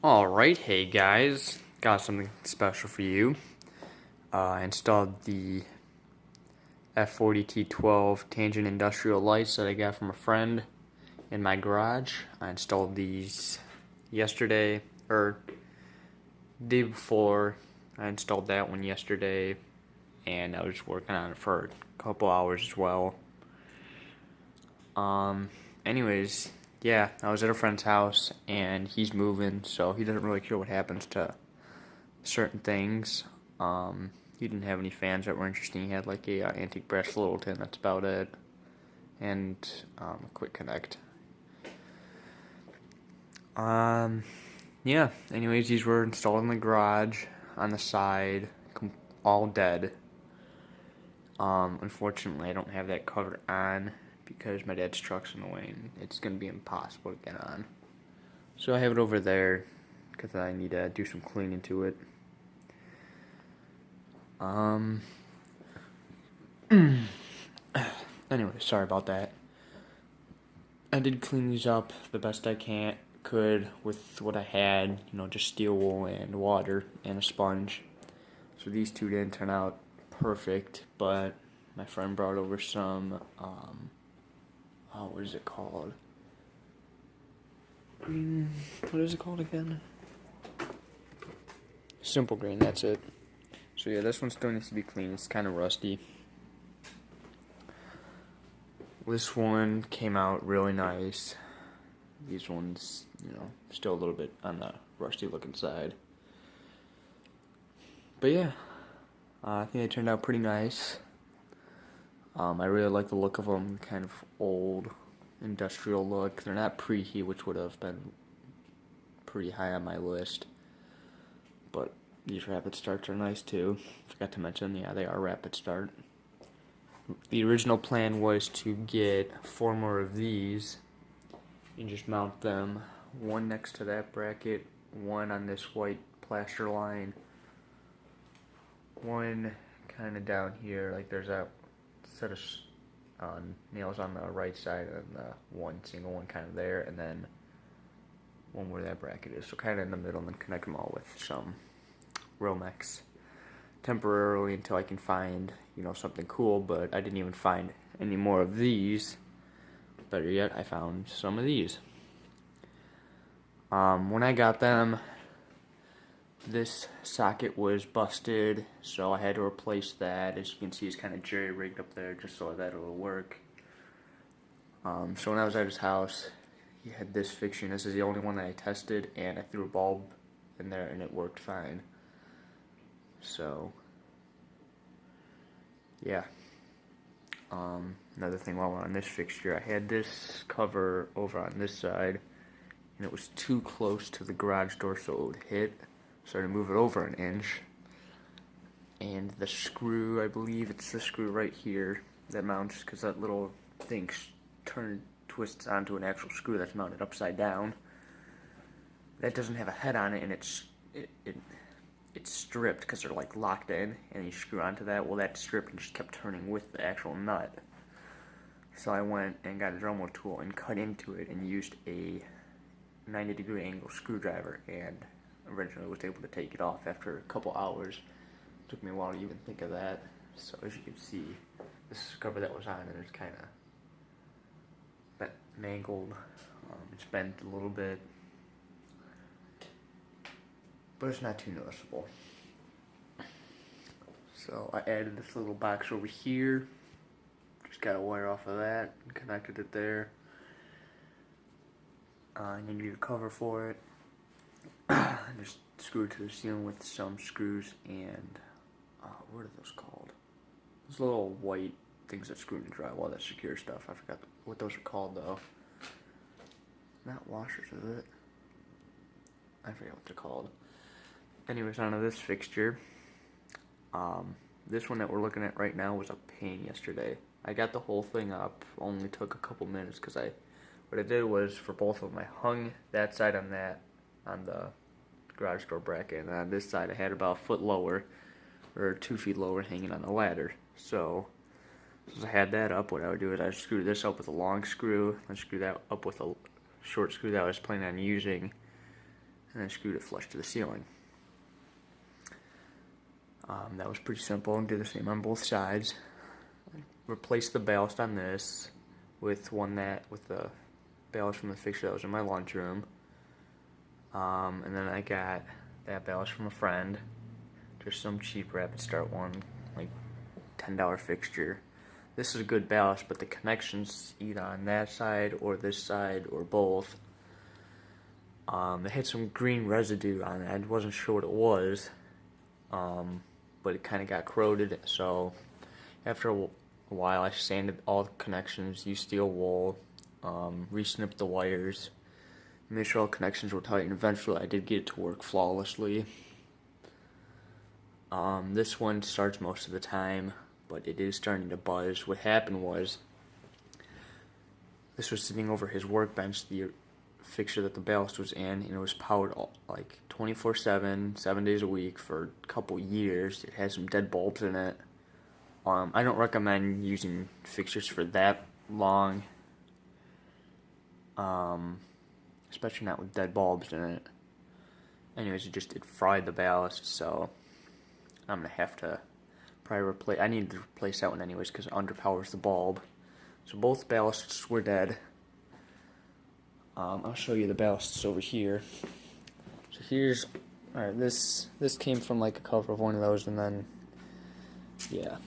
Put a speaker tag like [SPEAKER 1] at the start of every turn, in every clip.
[SPEAKER 1] Alright, hey guys, got something special for you. I installed the F40T12 tangent industrial lights that I got from a friend in my garage. I installed these yesterday, or day before. I installed that one yesterday, and I was working on it for a couple hours as well. Anyways, yeah, I was at a friend's house, and he's moving, so he doesn't really care what happens to certain things. He didn't have any fans that were interesting. He had like a antique brass Littleton. That's about it, and a quick connect. Yeah. Anyways, these were installed in the garage on the side, all dead. Unfortunately, I don't have that covered on because my dad's truck's in the way, and it's gonna be impossible to get on. So I have it over there because I need to do some cleaning to it. Anyway, sorry about that. I did clean these up the best I could with what I had, just steel wool and water and a sponge. So these two didn't turn out perfect, but my friend brought over some, what is it called? What is it called again? Simple green, that's it. So yeah, this one still needs to be cleaned. It's kind of rusty. This one came out really nice. These ones, still a little bit on the rusty looking side. But yeah, I think they turned out pretty nice. I really like the look of them, kind of old industrial look. They're not preheat, which would have been pretty high on my list. But these rapid starts are nice too. Forgot to mention, yeah, they are rapid start. The original plan was to get 4 more of these and just mount them, one next to that bracket, one on this white plaster line, one kind of down here, like there's a set of nails on the right side and one single one kind of there, and then one where that bracket is, so kind of in the middle, and then connect them all with some Romex temporarily until I can find, something cool. But I didn't even find any more of these. Better yet, I found some of these. When I got them, this socket was busted, so I had to replace that. As you can see, it's kind of jerry-rigged up there just so that it'll work. So when I was at his house, he had this fixture. This is the only one that I tested, and I threw a bulb in there, and it worked fine. So, yeah. Another thing while we're on this fixture, I had this cover over on this side, and it was too close to the garage door so it would hit. So I had to move it over an inch. And the screw, I believe it's the screw right here that mounts, because that little thing twists onto an actual screw that's mounted upside down. That doesn't have a head on it, and it's stripped because they're like locked in, and you screw onto that. Well, that stripped and just kept turning with the actual nut. So I went and got a Dremel tool and cut into it and used a 90-degree angle screwdriver, and eventually was able to take it off after a couple hours. It took me a while to even think of that. So as you can see, this cover that was on it is kind of mangled. It's bent a little bit, but it's not too noticeable. So I added this little box over here. Just got a wire off of that and connected it there. And you need a cover for it. Just screw it to the ceiling with some screws and what are those called? Those little white things that screw in the drywall that secure stuff. I forgot what those are called though. Not washers, is it? I forget what they're called. Anyways, onto this fixture. This one that we're looking at right now was a pain yesterday. I got the whole thing up, only took a couple minutes because what I did was for both of them, I hung that side on the garage door bracket, and on this side I had about a foot lower, or 2 feet lower, hanging on the ladder. So since I had that up, what I would do is I screw this up with a long screw, and screw that up with a short screw that I was planning on using, and then screwed it flush to the ceiling. That was pretty simple, and did the same on both sides. Replaced the ballast on this with the ballast from the fixture that was in my lunchroom. And then I got that ballast from a friend, just some cheap Rapid Start one, like $10 fixture. This is a good ballast, but the connections either on that side or this side or both, it had some green residue on it. I wasn't sure what it was, but it kind of got corroded. So after a while, I sanded all the connections, used steel wool, re-snipped the wires, made sure all connections were tight, and eventually I did get it to work flawlessly. This one starts most of the time, but it is starting to buzz. What happened was, this was sitting over his workbench, the fixture that the ballast was in, and it was powered like 24/7, 7 days a week for a couple years. It had some dead bulbs in it. I don't recommend using fixtures for that long, especially not with dead bulbs in it. Anyways, it fried the ballast, so I'm gonna have to probably replace. I need to replace that one anyways because it underpowers the bulb. So both ballasts were dead. I'll show you the ballasts over here. So here's, alright, this came from like a cover of one of those, and then, yeah,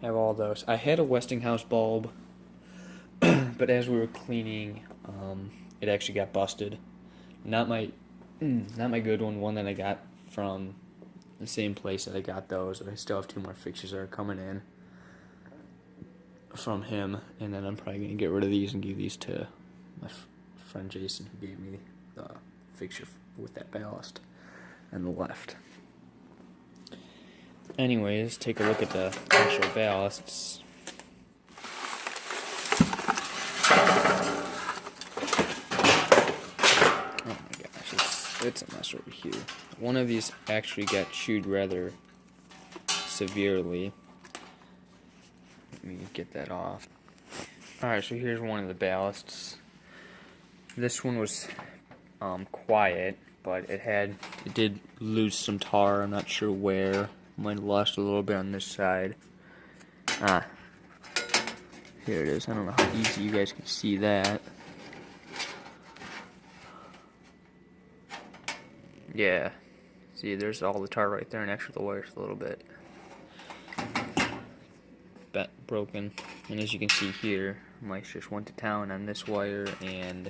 [SPEAKER 1] I have all those. I had a Westinghouse bulb, but as we were cleaning, it actually got busted. Not my good one that I got from the same place that I got those. I still have 2 more fixtures that are coming in from him, and then I'm probably going to get rid of these and give these to my friend Jason, who gave me the fixture with that ballast on the left. Anyways, take a look at the actual ballasts. Oh my gosh, it's a mess over here. One of these actually got chewed rather severely. Let me get that off. Alright, so here's one of the ballasts. This one was quiet, but it did lose some tar. I'm not sure where. Might have lost a little bit on this side. Here it is. I don't know how easy you guys can see that. Yeah. See, there's all the tar right there, and actually the wire's a little bit broken. And as you can see here, Mike's just went to town on this wire and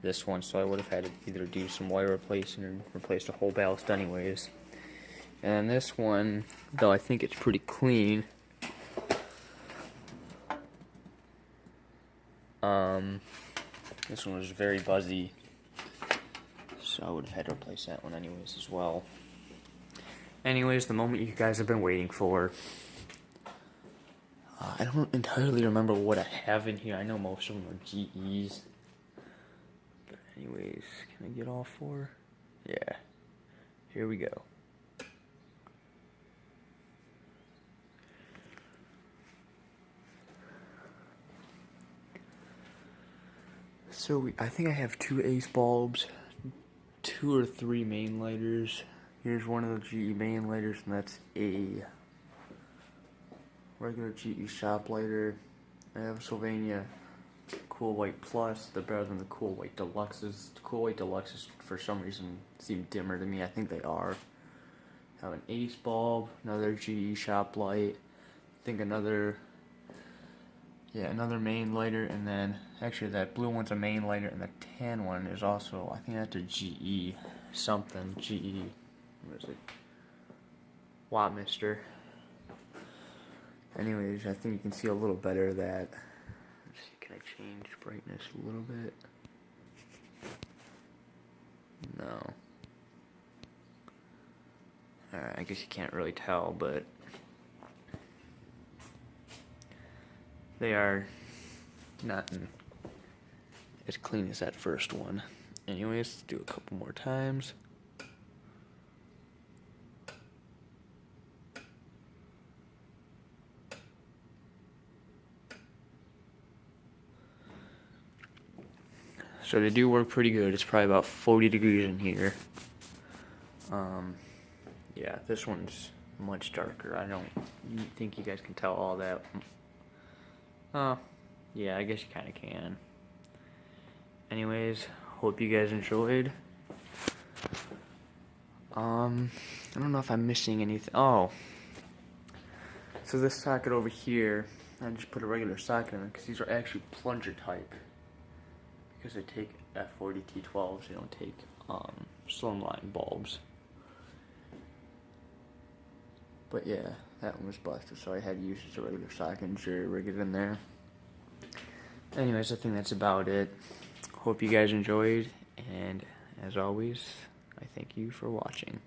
[SPEAKER 1] this one, so I would have had to either do some wire replacing or replace the whole ballast anyways. And this one, though I think it's pretty clean, this one was very buzzy, so I would have had to replace that one anyways as well. Anyways, the moment you guys have been waiting for. I don't entirely remember what I have in here. I know most of them are GEs. But anyways, can I get all 4? Yeah. Here we go. So I think I have 2 ace bulbs, 2 or 3 main lighters. Here's one of the GE main lighters, and that's a regular GE shop lighter. I have a Sylvania Cool White Plus. They're better than the Cool White Deluxes. The Cool White Deluxes, for some reason, seem dimmer to me. I think they are. I have an ace bulb, another GE shop light. I think another main lighter, and then actually that blue one's a main lighter, and the tan one is also, I think that's a GE something. GE, what is it? Wattmister. Anyways, I think you can see a little better that. Let's see, can I change brightness a little bit? No. Alright, I guess you can't really tell, but they are not as clean as that first one. Anyways, let's do a couple more times. So they do work pretty good. It's probably about 40 degrees in here. Yeah, this one's much darker. I don't think you guys can tell all that. Yeah, I guess you kind of can. Anyways, hope you guys enjoyed. I don't know if I'm missing anything. Oh, so this socket over here, I just put a regular socket in because these are actually plunger type. Because they take F40T12s, they don't take slimline bulbs. But yeah, that one was busted, so I had to use just a regular socket and jury rig it in there. Anyways, I think that's about it. Hope you guys enjoyed, and as always, I thank you for watching.